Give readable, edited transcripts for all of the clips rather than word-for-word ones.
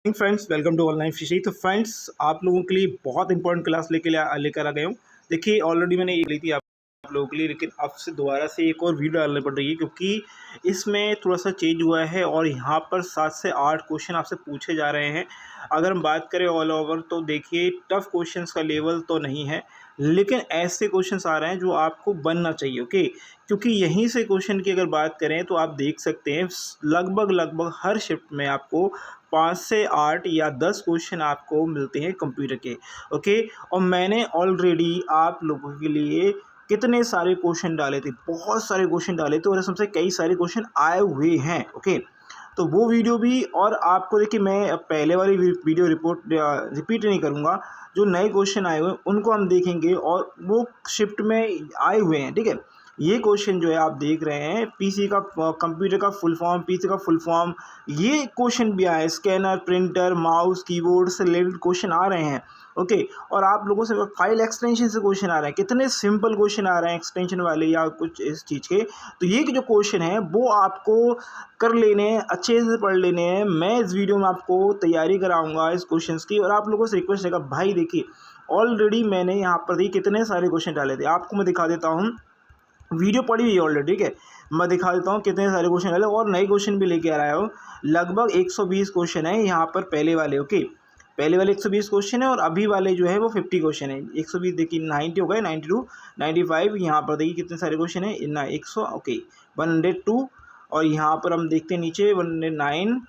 Friends, welcome to online fishing. तो friends, आप लोगों के लिए बहुत इंपॉर्टेंट क्लास लेकर आ गया हूँ। देखिए, ऑलरेडी मैंने ये ली थी आप लोगों के लिए, लेकिन अब से दोबारा से एक और वीडियो डालनी पड़ रही है क्योंकि इसमें थोड़ा सा चेंज हुआ है और यहाँ पर 7 से 8 क्वेश्चन आपसे पूछे जा रहे हैं। अगर हम बात करें ऑल ओवर, तो देखिए टफ क्वेश्चंस का लेवल तो नहीं है, लेकिन ऐसे क्वेश्चंस आ रहे हैं जो आपको बनना चाहिए। ओके, क्योंकि यहीं से क्वेश्चन की अगर बात करें तो आप देख सकते हैं लगभग लगभग हर शिफ्ट में आपको 5 से 8 या 10 क्वेश्चन आपको मिलते हैं कंप्यूटर के। ओके, और मैंने ऑलरेडी आप लोगों के लिए कितने सारे क्वेश्चन डाले थे, बहुत सारे क्वेश्चन डाले थे और इसमें से कई सारे क्वेश्चन आए हुए हैं। ओके, तो वो वीडियो भी, और आपको देखिए मैं पहले वाली वीडियो रिपीट नहीं करूँगा। जो नए क्वेश्चन आए हुए हैं उनको हम देखेंगे और वो शिफ्ट में आए हुए हैं। ठीक है, ये क्वेश्चन जो है आप देख रहे हैं, पीसी का कंप्यूटर का फुल फॉर्म, पीसी का फुल फॉर्म, ये क्वेश्चन भी आए। स्कैनर, प्रिंटर, माउस, कीबोर्ड से रिलेटेड क्वेश्चन आ रहे हैं। ओके, और आप लोगों से फाइल एक्सटेंशन से क्वेश्चन आ रहे हैं, कितने सिंपल क्वेश्चन आ रहे हैं एक्सटेंशन वाले या कुछ इस चीज़ के। तो ये जो क्वेश्चन है वो आपको कर लेने हैं, अच्छे से पढ़ लेने हैं। मैं इस वीडियो में आपको तैयारी कराऊंगा इस क्वेश्चंस की, और आप लोगों से रिक्वेस्ट रहेगा, भाई देखिए ऑलरेडी मैंने यहाँ पर देखिए कितने सारे क्वेश्चन डाले थे। आपको मैं दिखा देता हूँ, वीडियो पड़ी हुई है ऑलरेडी। ठीक है, मैं दिखा देता हूँ कितने सारे क्वेश्चन डाले और नए क्वेश्चन भी लेके आ रहा हूँ। लगभग 120 क्वेश्चन है यहाँ पर पहले वाले। ओके, पहले वाले 120 क्वेश्चन है और अभी वाले जो है वो 50 क्वेश्चन है। 120 देखिए 90 हो गए, 92, 95। यहाँ पर देखिए कितने सारे क्वेश्चन है ना, 100। ओके, 102, और यहाँ पर हम देखते हैं नीचे 109।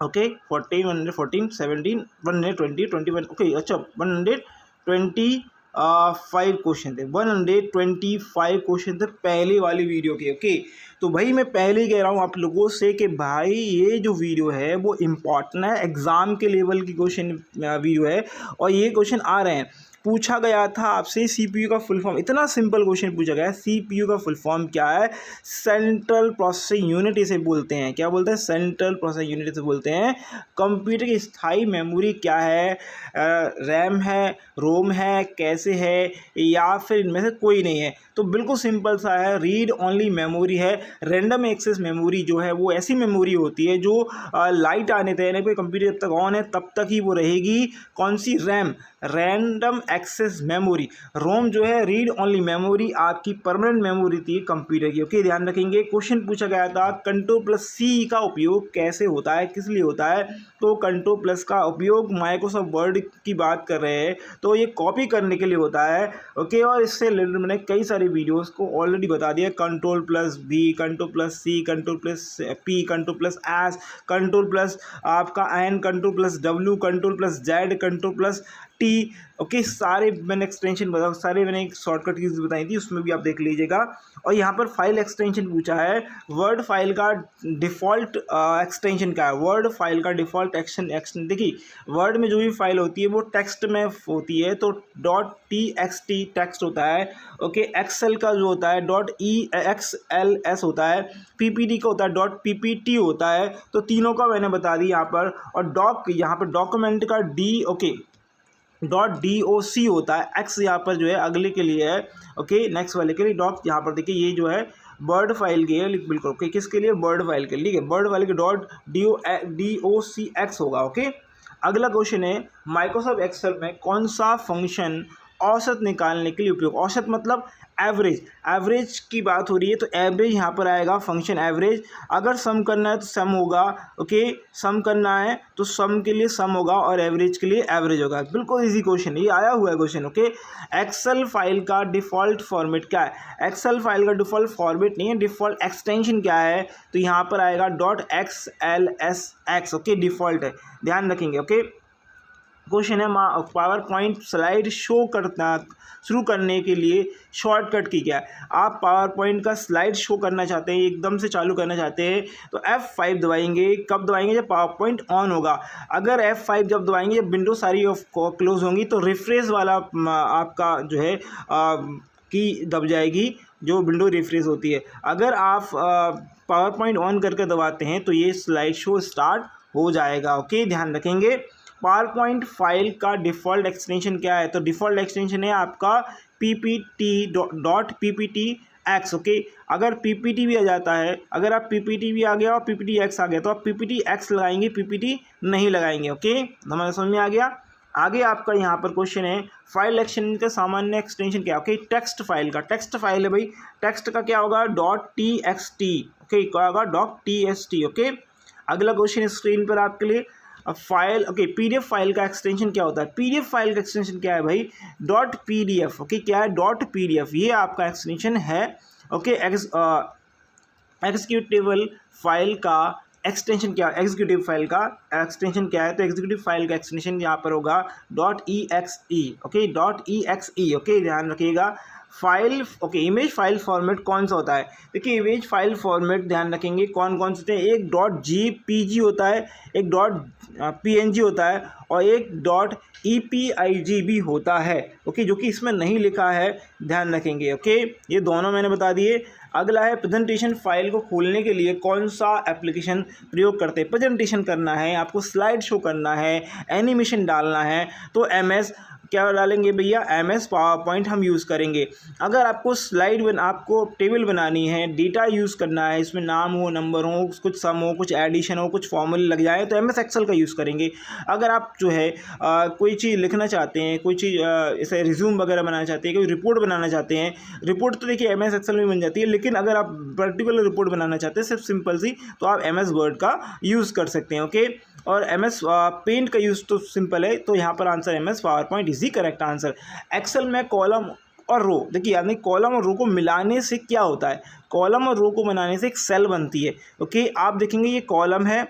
ओके, 14, 114, 17, 120, 21। ओके, अच्छा 125 क्वेश्चन थे, 125 क्वेश्चन थे पहले वाली वीडियो के। ओके, तो भाई मैं पहले ही कह रहा हूँ आप लोगों से कि भाई ये जो वीडियो है वो इम्पॉर्टेंट है, एग्ज़ाम के लेवल की क्वेश्चन वीडियो है। और ये क्वेश्चन आ रहे हैं, पूछा गया था आपसे सीपीयू का फुल फॉर्म, इतना सिंपल क्वेश्चन पूछा गया है, सीपीयू का फुल फॉर्म क्या है? सेंट्रल प्रोसेसिंग यूनिट इसे बोलते हैं। क्या बोलते हैं? सेंट्रल प्रोसेसिंग यूनिट इसे बोलते हैं। कंप्यूटर की स्थायी मेमोरी क्या है? रैम है, रोम है, कैसे है, या फिर इनमें से कोई नहीं है? तो बिल्कुल सिंपल सा है, रीड ओनली मेमोरी है। रैंडम एक्सेस मेमोरी जो है वो ऐसी मेमोरी होती है जो लाइट आने तक, यानी कोई कंप्यूटर जब तक ऑन है तब तक ही वो रहेगी। कौन सी? RAM, random access memory. ROM जो है रीड ओनली मेमोरी, आपकी परमानेंट मेमोरी थी कंप्यूटर की। ओके, ध्यान रखेंगे। क्वेश्चन पूछा गया था कंट्रोल प्लस सी का उपयोग कैसे होता है, किस लिए होता है? तो कंट्रोल प्लस का उपयोग माइक्रोसॉफ्ट वर्ड की बात कर रहे हैं तो ये कॉपी करने के लिए होता है। ओके, और इससे रिलेटेड मैंने कई सारी वीडियोस को ऑलरेडी बता दिया। Control plus B, control plus C, control plus P, control plus S, control plus आपका N, control plus W, control plus Z, control plus T. Okay, सारे मैंने एक्सटेंशन बता, सारे मैंने एक शॉर्टकट कीज बताई थी, उसमें भी आप देख लीजिएगा। और यहाँ पर फाइल एक्सटेंशन पूछा है, वर्ड फाइल का डिफ़ॉल्ट एक्सटेंशन क्या है? वर्ड फाइल का डिफ़ॉल्ट एक्सटेंशन देखिए, वर्ड में जो भी फाइल होती है वो टेक्स्ट में होती है, तो .txt टेक्स्ट होता है। ओके, एक्सेल का जो होता है .exls होता है, पीपीटी का होता है .ppt होता है। तो तीनों का मैंने बता दी यहाँ पर। और यहाँ पर डॉक्यूमेंट का ओके .doc होता है। एक्स यहाँ पर जो है अगले के लिए है। ओके, नेक्स्ट वाले के लिए डॉक। यहाँ पर देखिए ये जो है वर्ड फाइल की है, बिल्कुल। ओके, किसके लिए? वर्ड फाइल के लिए। ठीक है, वर्ड फाइल के .docx होगा। ओके, अगला क्वेश्चन है, माइक्रोसॉफ्ट एक्सेल में कौन सा फंक्शन औसत निकालने के लिए उपयोग? औसत मतलब एवरेज, एवरेज की बात हो रही है तो एवरेज यहाँ पर आएगा, फंक्शन एवरेज। अगर सम करना है तो सम होगा। ओके, सम करना है तो सम के लिए सम होगा और एवरेज के लिए एवरेज होगा। बिल्कुल इजी क्वेश्चन, ये आया हुआ है क्वेश्चन। ओके, एक्सेल फाइल का डिफ़ॉल्ट फॉर्मेट क्या है? एक्सेल फाइल का डिफ़ॉल्ट फॉर्मेट नहीं है, डिफ़ॉल्ट एक्सटेंशन क्या है? तो यहाँ पर आएगा .xlsx। ओके, डिफ़ॉल्ट है, ध्यान रखेंगे। ओके, क्वेश्चन है, पावर पॉइंट स्लाइड शो करना शुरू करने के लिए शॉर्टकट की क्या है? आप पावर पॉइंट का स्लाइड शो करना चाहते हैं, एकदम से चालू करना चाहते हैं तो F5 दबाएंगे। कब दबाएंगे? जब पावर पॉइंट ऑन होगा। अगर F5 जब दबाएंगे, जब विंडो सारी क्लोज होंगी तो रिफ्रेश वाला आपका जो है की दब जाएगी, जो विंडो रिफ्रेश होती है। अगर आप पावर पॉइंट ऑन करके दबाते हैं तो ये स्लाइड शो स्टार्ट हो जाएगा। ओके, ध्यान रखेंगे। पावर पॉइंट फाइल का डिफ़ॉल्ट एक्सटेंशन क्या है? तो डिफ़ॉल्ट एक्सटेंशन है आपका ppt एक्स, ओके। अगर पीपीटी भी आ जाता है, अगर आप पीपीटी भी आ गया और पीपीटी एक्स आ गया तो आप पीपीटी एक्स लगाएंगे, पीपीटी नहीं लगाएंगे, ओके। हमारे समझ में आ गया। आगे आपका यहाँ पर क्वेश्चन है फाइल एक्सटेंशन का सामान्य एक्सटेंशन क्या है, ओके। टेक्स्ट फाइल का, टेक्स्ट फाइल है भाई, टेक्स्ट का क्या होगा, .txt, ओके, क्या होगा, .txt, ओके। अगला क्वेश्चन स्क्रीन पर आपके लिए फाइल, ओके, पीडीएफ फाइल का एक्सटेंशन क्या होता है, पीडीएफ फाइल का एक्सटेंशन क्या है भाई, .pdf, ओके, क्या है, .pdf, ये आपका एक्सटेंशन है, ओके। एग्जीक्यूटिव फाइल का एक्सटेंशन क्या, एग्जीक्यूटिव फाइल का एक्सटेंशन क्या है, तो एग्जीक्यूटिव फाइल का एक्सटेंशन यहाँ पर होगा .exe, ओके, .exe, ओके, ध्यान रखिएगा। File, okay, image file format कौन सा होता है, देखिए इमेज फाइल फॉर्मेट ध्यान रखेंगे कौन कौन से होते हैं, एक .jpg होता है, एक .png होता है और एक .epig भी होता है, ओके, जो कि इसमें नहीं लिखा है, ध्यान रखेंगे, ओके। ये दोनों मैंने बता दिए। अगला है प्रेजेंटेशन फाइल को खोलने के लिए कौन सा एप्लीकेशन प्रयोग करते हैं, प्रेजेंटेशन करना है आपको, स्लाइड शो करना है, एनिमेशन डालना है, तो MS क्या डालेंगे भैया, MS पावर पॉइंट हम यूज़ करेंगे। अगर आपको आपको टेबल बनानी है, डेटा यूज़ करना है, इसमें नाम हो, नंबर हो, कुछ सम हो, कुछ एडिशन हो, कुछ फॉर्मूले लग जाए तो MS एक्सेल का यूज़ करेंगे। अगर आप जो है कोई चीज़ लिखना चाहते हैं, कोई चीज़ जैसे रिज्यूम वगैरह बनाना चाहते हैं, कोई रिपोर्ट बनाना चाहते हैं, रिपोर्ट तो देखिए MS एक्सेल में बन जाती है, लेकिन अगर आप पर्टिकुलर रिपोर्ट बनाना चाहते हैं सिर्फ सिंपल सी, तो आप MS वर्ड का यूज़ कर सकते हैं, ओके। और MS पेंट का यूज़ तो सिंपल है, तो यहाँ पर answer MS PowerPoint is the correct answer. Excel में कॉलम और रो, देखिए यानी कॉलम और रो को मिलाने से क्या होता है, कॉलम और रो को बनाने से एक सेल बनती है, ओके। आप देखेंगे ये कॉलम है,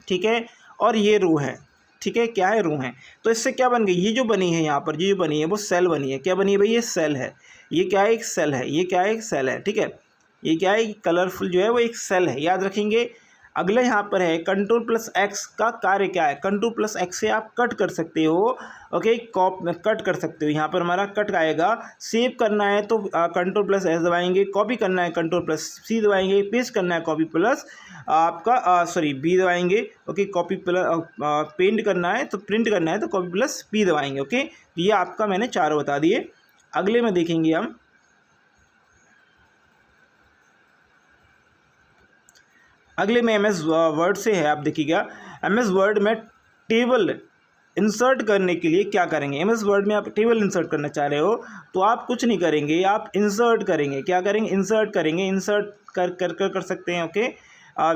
ठीक है, और ये रो है, ठीक है, क्या है, रो है, तो इससे क्या बन गई, ये जो बनी है यहाँ पर, ये जो बनी है वो सेल बनी है, क्या बनी है भाई, ये सेल है, ये क्या है, एक सेल है, ये क्या है, एक सेल है, ठीक है, ये क्या है, कलरफुल जो है वो एक सेल है, याद रखेंगे। अगला यहाँ पर है Ctrl+X का कार्य क्या है, Ctrl+X से आप कट कर सकते हो, ओके, कट कर सकते हो, यहाँ पर हमारा कट आएगा। सेव करना है तो Ctrl+S दबाएंगे, कॉपी करना है Ctrl+C दबाएंगे, पेस्ट करना है कॉपी प्लस आपका B दबाएंगे, ओके, कॉपी प्लस पेंट करना है तो प्रिंट करना है तो Ctrl+P दबाएंगे, ओके। ये आपका मैंने चारों बता दिए। अगले में देखेंगे हम, अगले में MS वर्ड से है, आप देखिएगा MS वर्ड में टेबल इंसर्ट करने के लिए क्या करेंगे, MS वर्ड में आप टेबल इंसर्ट करना चाह रहे हो तो आप कुछ नहीं करेंगे, आप इंसर्ट करेंगे, क्या करेंगे, इंसर्ट करेंगे, इंसर्ट कर सकते हैं, ओके।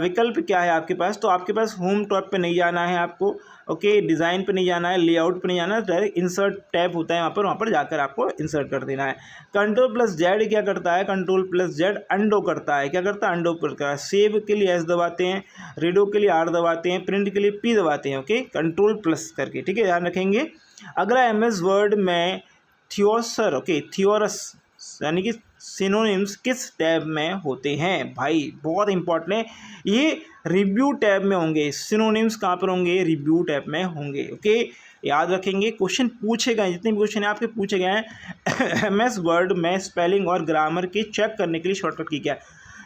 विकल्प क्या है आपके पास, तो आपके पास होम टैब पे नहीं जाना है आपको, ओके, डिज़ाइन पे नहीं जाना है, लेआउट पे नहीं जाना है, डायरेक्ट इंसर्ट टैब होता है वहाँ पर जाकर आपको इंसर्ट कर देना है। Ctrl+Z क्या करता है, Ctrl+Z अंडो करता है, क्या करता है, अंडो करता है। सेव के लिए S दबाते हैं, रीडो के लिए R दबाते हैं, प्रिंट के लिए P दबाते हैं, ओके, Ctrl+ करके, ठीक है, ध्यान रखेंगे। अगला MS वर्ड में थियोसर, ओके, थियोरस यानी कि सिनोनिम्स किस टैब में होते हैं भाई, बहुत इंपॉर्टेंट है ये, रिव्यू टैब में होंगे। सिनोनिम्स कहाँ पर होंगे, रिव्यू टैब में होंगे, ओके, याद रखेंगे। क्वेश्चन पूछे गए, जितने भी क्वेश्चन हैं आपके पूछे गए हैं MS वर्ड में स्पेलिंग और ग्रामर की चेक करने के लिए शॉर्टकट की क्या है।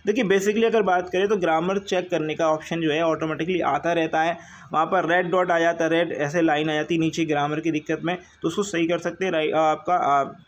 देखिए बेसिकली अगर बात करें तो ग्रामर चेक करने का ऑप्शन जो है ऑटोमेटिकली आता रहता है, वहाँ पर रेड डॉट आ जाता है, रेड ऐसे लाइन आ जाती है नीचे ग्रामर की दिक्कत में, तो उसको सही कर सकते हैं आपका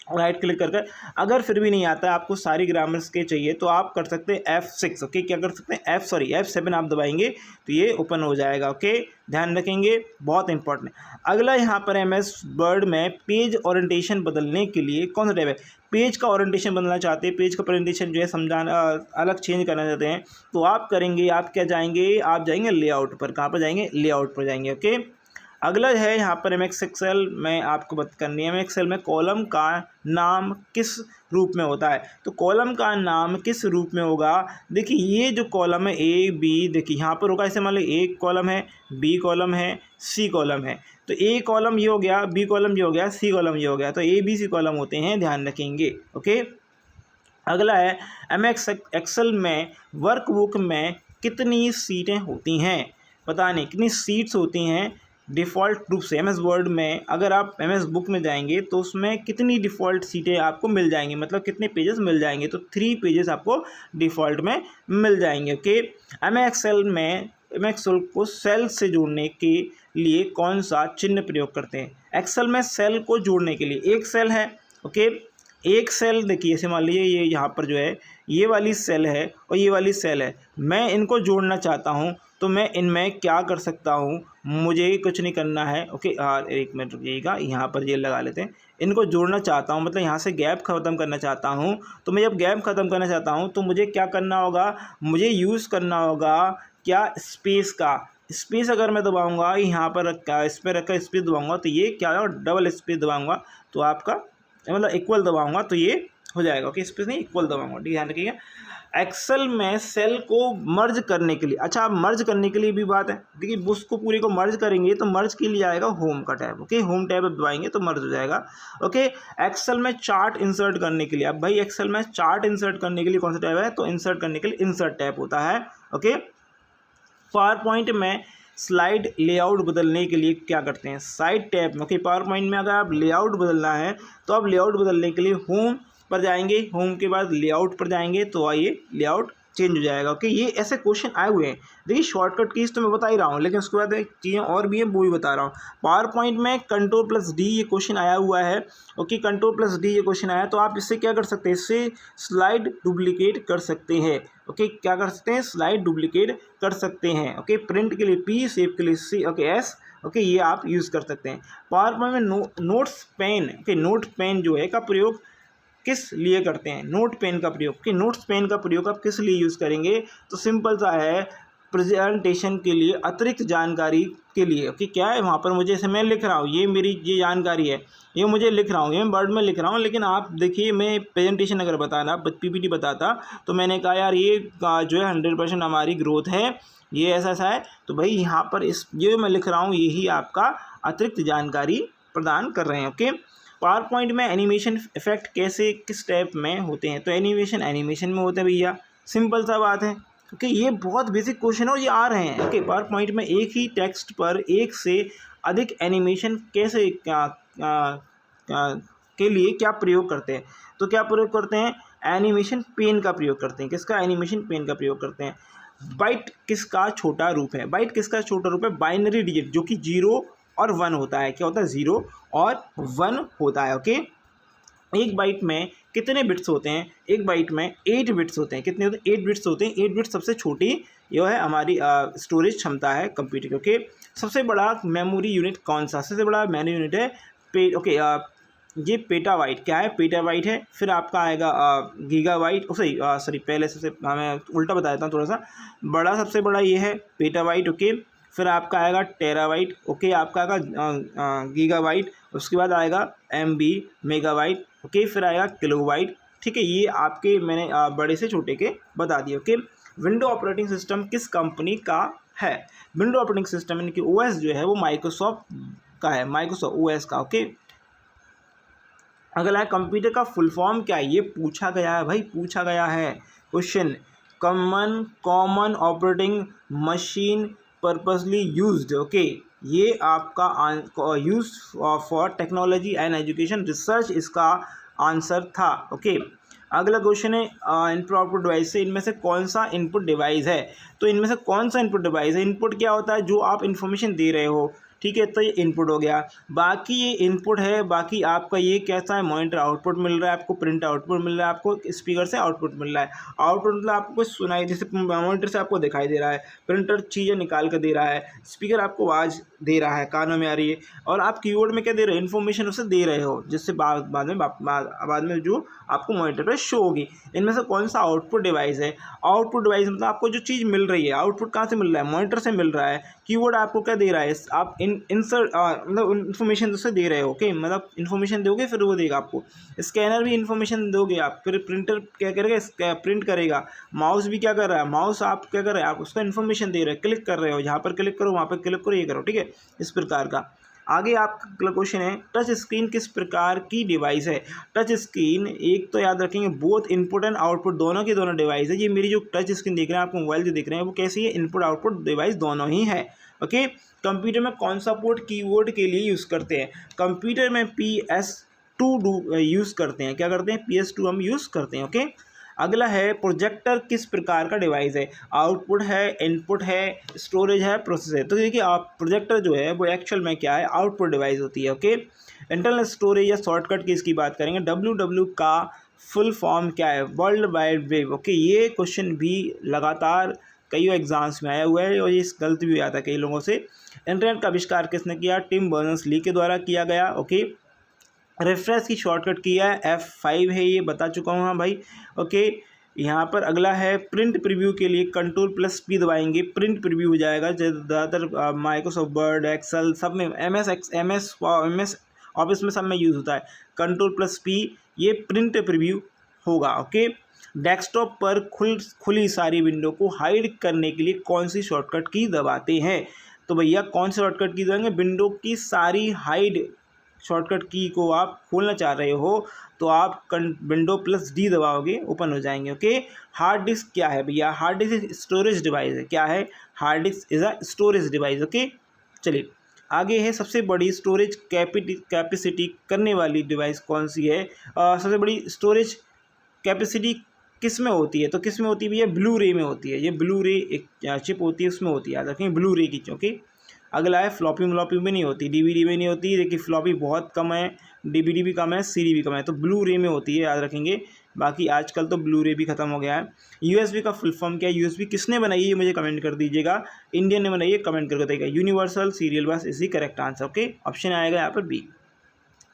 राइट क्लिक करके। अगर फिर भी नहीं आता है, आपको सारी ग्रामर्स के चाहिए तो आप कर सकते हैं F6, ओके, क्या कर सकते हैं, F7 आप दबाएंगे तो ये ओपन हो जाएगा, ओके, ध्यान रखेंगे, बहुत इंपॉर्टेंट है। अगला यहाँ पर MS वर्ड में पेज ओरिएंटेशन बदलने के लिए कौन सा टैब है, पेज का ओरिएंटेशन बदलना चाहते हैं, पेज का प्रेजेंटेशन जो है समझाना अलग चेंज करना चाहते हैं तो आप करेंगे, आप क्या जाएंगे, आप जाएंगे लेआउट पर, कहाँ पर जाएंगे, लेआउट पर जाएंगे, ओके। अगला है यहाँ पर MS एक्सेल में आपको बात करनी है, MS एक्सेल में कॉलम का नाम किस रूप में होता है, तो कॉलम का नाम किस रूप में होगा, देखिए ये जो कॉलम है A B, देखिए यहाँ पर होगा, ऐसे मान लो A कॉलम है, B कॉलम है, C कॉलम है, तो A कॉलम ये हो गया, B कॉलम ये हो गया, C कॉलम ये हो गया, तो A B C कॉलम होते हैं, ध्यान रखेंगे, ओके। अगला है MS एक्सेल में वर्कबुक में कितनी सीटें होती हैं, पता नहीं कितनी सीट्स होती हैं डिफ़ॉल्ट रूप से। MS वर्ड में अगर आप MS बुक में जाएंगे तो उसमें कितनी डिफ़ॉल्ट सीटें आपको मिल जाएंगी, मतलब कितने पेजेस मिल जाएंगे, तो 3 पेजेस आपको डिफ़ॉल्ट में मिल जाएंगे, ओके। MS एक्सेल को सेल से जोड़ने के लिए कौन सा चिन्ह प्रयोग करते हैं, एक्सेल में सेल को जोड़ने के लिए एक सेल है, ओके, एक सेल देखिए, ऐसे मान लीजिए ये यहाँ पर जो है ये वाली सेल है और ये वाली सेल है, मैं इनको जोड़ना चाहता हूँ, तो मैं इनमें क्या कर सकता हूँ, मुझे कुछ नहीं करना है। ओके, एक मिनट रुकिएगा, यहाँ पर ये लगा लेते हैं। इनको जोड़ना चाहता हूँ, मतलब यहाँ से गैप ख़त्म करना चाहता हूँ। तो मैं जब गैप ख़त्म करना चाहता हूँ तो मुझे क्या करना होगा, मुझे यूज़ करना होगा क्या, स्पेस का। स्पेस अगर मैं दबाऊँगा, यहाँ पर रखा, इस पर रखा स्पेस दबाऊँगा तो ये क्या होगा, डबल स्पेस दबाऊँगा तो आपका मतलब इक्वल दबाऊँगा तो ये हो जाएगा। ओके, स्पेस नहीं, इक्वल दबाऊँगा, ध्यान रखिएगा। एक्सेल में सेल को मर्ज करने के लिए, अच्छा मर्ज करने के लिए भी बात है, देखिए उसको पूरे को मर्ज करेंगे तो मर्ज के लिए आएगा होम का टैब। ओके, होम टैब दबाएंगे तो मर्ज हो जाएगा। ओके, एक्सेल में चार्ट इंसर्ट करने के लिए, अब भाई एक्सेल में चार्ट इंसर्ट करने के लिए कौन सा टैब है, तो इंसर्ट करने के लिए इंसर्ट टैब होता है। ओके, पावर पॉइंट में स्लाइड लेआउट बदलने के लिए क्या करते हैं, साइड टैब में। ओके, पावर पॉइंट में अगर आप लेआउट बदलना है तो आप लेआउट बदलने के लिए होम पर जाएंगे, होम के बाद लेआउट पर जाएंगे तो आइए लेआउट चेंज हो जाएगा। ओके, ये ऐसे क्वेश्चन आए हुए हैं। देखिए शॉर्टकट कीज तो मैं बता ही रहा हूँ, लेकिन उसके बाद चीज़ें और भी हैं वो भी बता रहा हूँ। पावर पॉइंट में Ctrl+D ये क्वेश्चन आया हुआ है। ओके, Ctrl+D ये क्वेश्चन आया, तो आप इससे क्या कर सकते हैं, इससे स्लाइड डुप्लीकेट कर सकते हैं। ओके, क्या कर सकते हैं, स्लाइड डुप्लीकेट कर सकते हैं। ओके, प्रिंट के लिए P, सेव के लिए C, ओके S। ओके, ये आप यूज़ कर सकते हैं। पावर पॉइंट में notes pen, okay, note pen जो है का प्रयोग किस लिए करते हैं, नोट पेन का प्रयोग, कि नोट्स पेन का प्रयोग आप किस लिए यूज़ करेंगे, तो सिंपल सा है, प्रेजेंटेशन के लिए, अतिरिक्त जानकारी के लिए। ओके, क्या है वहाँ पर मुझे, जैसे मैं लिख रहा हूँ, ये मेरी ये जानकारी है, ये मुझे लिख रहा हूँ, ये मैं वर्ड में लिख रहा हूँ, लेकिन आप देखिए मैं प्रेजेंटेशन अगर बताना, PPT बताता, तो मैंने कहा यार ये जो है 100% हमारी ग्रोथ है, ये ऐसा ऐसा है, तो भाई यहाँ पर इस ये मैं लिख रहा हूँ, यही आपका अतिरिक्त जानकारी प्रदान कर रहे हैं। ओके, पावर पॉइंट में एनिमेशन इफेक्ट कैसे किस टाइप में होते हैं, तो एनिमेशन में होते हैं भैया, सिंपल सा बात है। क्योंकि ये बहुत बेसिक क्वेश्चन है और ये आ रहे हैं। ओके, पावर पॉइंट में एक ही टेक्स्ट पर एक से अधिक एनिमेशन कैसे के लिए क्या प्रयोग करते हैं, तो क्या प्रयोग करते हैं, एनिमेशन पेन का प्रयोग करते हैं। किसका, एनिमेशन पेन का प्रयोग करते हैं। बाइट किसका छोटा रूप है, बाइट किसका छोटा रूप है, बाइनरी डिजिट जो कि 0 और 1 होता है। क्या होता है, 0 और 1 होता है। ओके, एक बाइट में कितने बिट्स होते हैं, एक बाइट में 8 बिट्स होते हैं। कितने होते हैं, 8 बिट्स होते हैं। 8 बिट्स सबसे छोटी ये है हमारी स्टोरेज क्षमता है कंप्यूटर की। ओके, सबसे बड़ा मेमोरी यूनिट कौन सा, सबसे बड़ा मेमोरी यूनिट है ओके, ये पेटाबाइट, क्या है, पेटाबाइट है। फिर आपका आएगा गीगाबाइट, सॉरी पहले सबसे मैं उल्टा बता देता हूँ थोड़ा सा, बड़ा सबसे बड़ा ये है पेटाबाइट। ओके, फिर आपका आएगा टेराबाइट। ओके, आपका आएगा गीगाबाइट, उसके बाद आएगा MB, मेगाबाइट। ओके, फिर आएगा किलोबाइट। ठीक है, ये आपके मैंने बड़े से छोटे के बता दिए। ओके, विंडो ऑपरेटिंग सिस्टम किस कंपनी का है, विंडो ऑपरेटिंग सिस्टम यानी कि OS जो है वो माइक्रोसॉफ्ट का है, माइक्रोसॉफ्ट OS का। ओके, अगला है कंप्यूटर का फुल फॉर्म क्या है, ये पूछा गया है भाई, पूछा गया है question. Common operating machine purposely used. Okay, ये आपका use for technology and education research इसका आंसर था। ओके, अगला क्वेश्चन है इनपुट आउटपुट डिवाइस से इनमें से कौन सा इनपुट डिवाइस है, तो इनमें से कौन सा इनपुट डिवाइस है। इनपुट क्या होता है, जो आप इन्फॉर्मेशन दे रहे हो, ठीक है, तो ये इनपुट हो गया। बाकी ये इनपुट है, बाकी आपका ये कैसा है, मॉनिटर आउटपुट मिल रहा है आपको, प्रिंट आउटपुट मिल रहा है आपको, स्पीकर से आउटपुट मिल रहा है। आउटपुट मतलब आपको कुछ सुनाई, जैसे मॉनिटर से आपको दिखाई दे रहा है, प्रिंटर चीज़ें निकाल कर दे रहा है, स्पीकर आपको आवाज़ दे रहा है, कानों में आ रही है, और आप कीबोर्ड में क्या दे रहे हो, इन्फॉर्मेशन उसे दे रहे हो, जिससे बाद में जो आपको मॉनिटर पर शो होगी। इनमें से कौन सा आउटपुट डिवाइस है, आउटपुट डिवाइस मतलब आपको जो चीज़ मिल रही है, आउटपुट कहाँ से मिल रहा है, मॉनिटर से मिल रहा है। कीबोर्ड आपको क्या दे रहा है, आप इंसर्ट मतलब इन्फॉर्मेशन उससे दे रहे हो। ओके, मतलब इन्फॉर्मेशन दोगे फिर वो देगा आपको। स्कैनर भी इन्फॉर्मेशन दोगे आप, फिर प्रिंटर क्या करेगा, प्रिंट करेगा। माउस भी क्या कर रहा है, माउस आप क्या कर रहे हैं, आप उसका इन्फॉर्मेशन दे रहे हो, क्लिक कर रहे हो, जहाँ पर क्लिक करो वहाँ पर क्लिक करो, ये करो, ठीक है, इस प्रकार का। आगे आपका क्वेश्चन है टच स्क्रीन किस प्रकार की डिवाइस है। टच स्क्रीन एक तो याद रखेंगे बोथ इनपुट एंड आउटपुट दोनों की दोनों डिवाइस है। ये मेरी जो टच स्क्रीन देख रहे हैं, आपको मोबाइल जो देख रहे हैं, वो कैसी है, इनपुट आउटपुट डिवाइस दोनों ही है। ओके, कंप्यूटर में कौन सा पोर्ट कीबोर्ड के लिए यूज़ करते हैं, कंप्यूटर में PS2 यूज़ करते हैं। क्या करते हैं, PS2 हम यूज़ करते हैं। ओके, अगला है प्रोजेक्टर किस प्रकार का डिवाइस है, आउटपुट है, इनपुट है, स्टोरेज है, प्रोसेसर है। तो देखिए आप प्रोजेक्टर जो है वो एक्चुअल में क्या है, आउटपुट डिवाइस होती है। ओके, इंटरनल स्टोरेज या शॉर्टकट की इसकी बात करेंगे, डब्ल्यू का फुल फॉर्म क्या है, वर्ल्ड वाइड वेब। ओके, ये क्वेश्चन भी लगातार कई एग्जाम्स में आया हुआ है और ये गलत भी आता है कई लोगों से। इंटरनेट का आविष्कार किसने किया, टिम बर्नर्स-ली के द्वारा किया गया। ओके, रेफरेंस की शॉर्टकट किया है F5 है, ये बता चुका हूँ हाँ भाई। ओके, यहाँ पर अगला है प्रिंट प्रीव्यू के लिए Ctrl+P दबाएंगे, प्रिंट प्रीव्यू हो जाएगा। ज़्यादातर माइक्रोसॉफ्ट वर्ड, एक्सेल सब में, MS ऑफिस में सब में यूज़ होता है। Ctrl+P ये प्रिंट प्रीव्यू होगा। ओके, डेस्कटॉप पर खुली सारी विंडो को हाइड करने के लिए कौन सी शॉर्टकट की दबाते हैं, तो भैया कौन सी शॉर्टकट की दबाएंगे, विंडो की सारी हाइड शॉर्टकट की को आप खोलना चाह रहे हो तो आप Windows+D दबाओगे, ओपन हो जाएंगे। ओके, हार्ड डिस्क क्या है भैया, हार्ड डिस्क स्टोरेज डिवाइस है। क्या है, hard disk is a storage device. Okay, चलिए आगे है सबसे बड़ी स्टोरेज कैपेसिटी करने वाली डिवाइस कौन सी है। सबसे बड़ी स्टोरेज कैपेसिटी किस में होती है, तो किस में होती है भैया, ब्लू रे में होती है। ये ब्लू रे एक चिप होती है, उसमें होती है, याद रखें ब्लू रे की। ओके, अगला है फ्लॉपी में नहीं होती, डीवीडी में नहीं होती। देखिए फ्लॉपी बहुत कम है, डीवीडी भी कम है, सीडी भी कम है, तो ब्लू रे में होती है, याद रखेंगे। बाकी आजकल तो ब्लू रे भी खत्म हो गया है। यूएसबी का फुल फॉर्म क्या है, यूएसबी किसने बनाई है ये मुझे कमेंट कर दीजिएगा, इंडियन ने बनाई है, कमेंट करके बताइएगा। यूनिवर्सल सीरियल बस इसी करेक्ट आंसर। ओके, ऑप्शन आएगा यहाँ पर बी।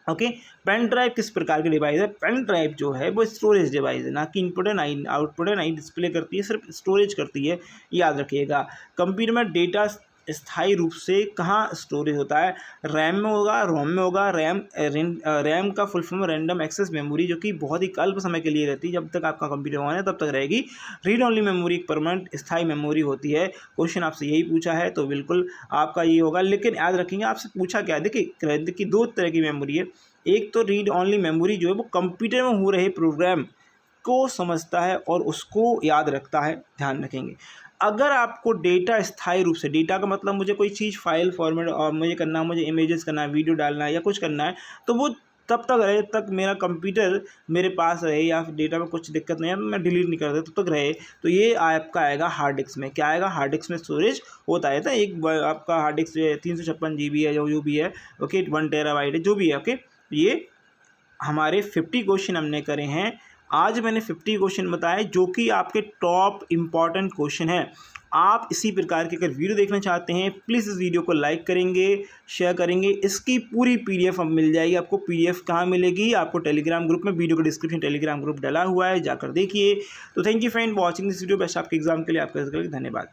ओके, पेन ड्राइव किस प्रकार की डिवाइस है, पेन ड्राइव जो है वो स्टोरेज डिवाइस है, ना कि इनपुट है ना ही आउटपुट है, ना ही डिस्प्ले करती है, सिर्फ स्टोरेज करती है, याद रखिएगा। कंप्यूटर में डेटा स्थायी रूप से कहाँ स्टोरेज होता है, रैम में होगा, रोम में होगा। रैम का full form random access memory, जो कि बहुत ही अल्प समय के लिए रहती है, जब तक आपका कंप्यूटर ऑन है तब तक रहेगी। रीड ओनली मेमोरी एक परमानेंट स्थायी मेमोरी होती है। क्वेश्चन आपसे यही पूछा है तो बिल्कुल आपका ये होगा, लेकिन याद रखेंगे आपसे पूछा क्या है, देखिए दो तरह की मेमोरी है। एक तो रीड ओनली मेमोरी जो है वो कंप्यूटर में हो रहे प्रोग्राम को समझता है और उसको याद रखता है, ध्यान रखेंगे। अगर आपको डेटा स्थायी रूप से, डेटा का मतलब मुझे कोई चीज़ फाइल फॉर्मेट और मुझे करना है, मुझे इमेजेस करना है, वीडियो डालना है या कुछ करना है, तो वो तब तक रहे तक मेरा कंप्यूटर मेरे पास रहे, या फिर डेटा में कुछ दिक्कत नहीं है मैं डिलीट नहीं करता तब तक रहे, तो ये आपका आएगा हार्ड डिस्क में। क्या आएगा, हार्ड डिस्क में स्टोरेज होता है। तो एक आपका हार्ड डिस्क 356 GB है, जो भी है। ओके, 1 TB है, जो भी है। ओके, ये हमारे 50 क्वेश्चन हमने करे हैं। आज मैंने 50 क्वेश्चन बताए जो कि आपके टॉप इम्पॉर्टेंट क्वेश्चन हैं। आप इसी प्रकार के अगर वीडियो देखना चाहते हैं प्लीज़ इस वीडियो को लाइक करेंगे, शेयर करेंगे। इसकी पूरी PDF अब मिल जाएगी आपको। PDF कहाँ मिलेगी आपको, टेलीग्राम ग्रुप में, वीडियो को डिस्क्रिप्शन टेलीग्राम ग्रुप डाला हुआ है, जाकर देखिए। तो thank you friend watching this video. Best आपके एग्जाम के लिए, आपका धन्यवाद।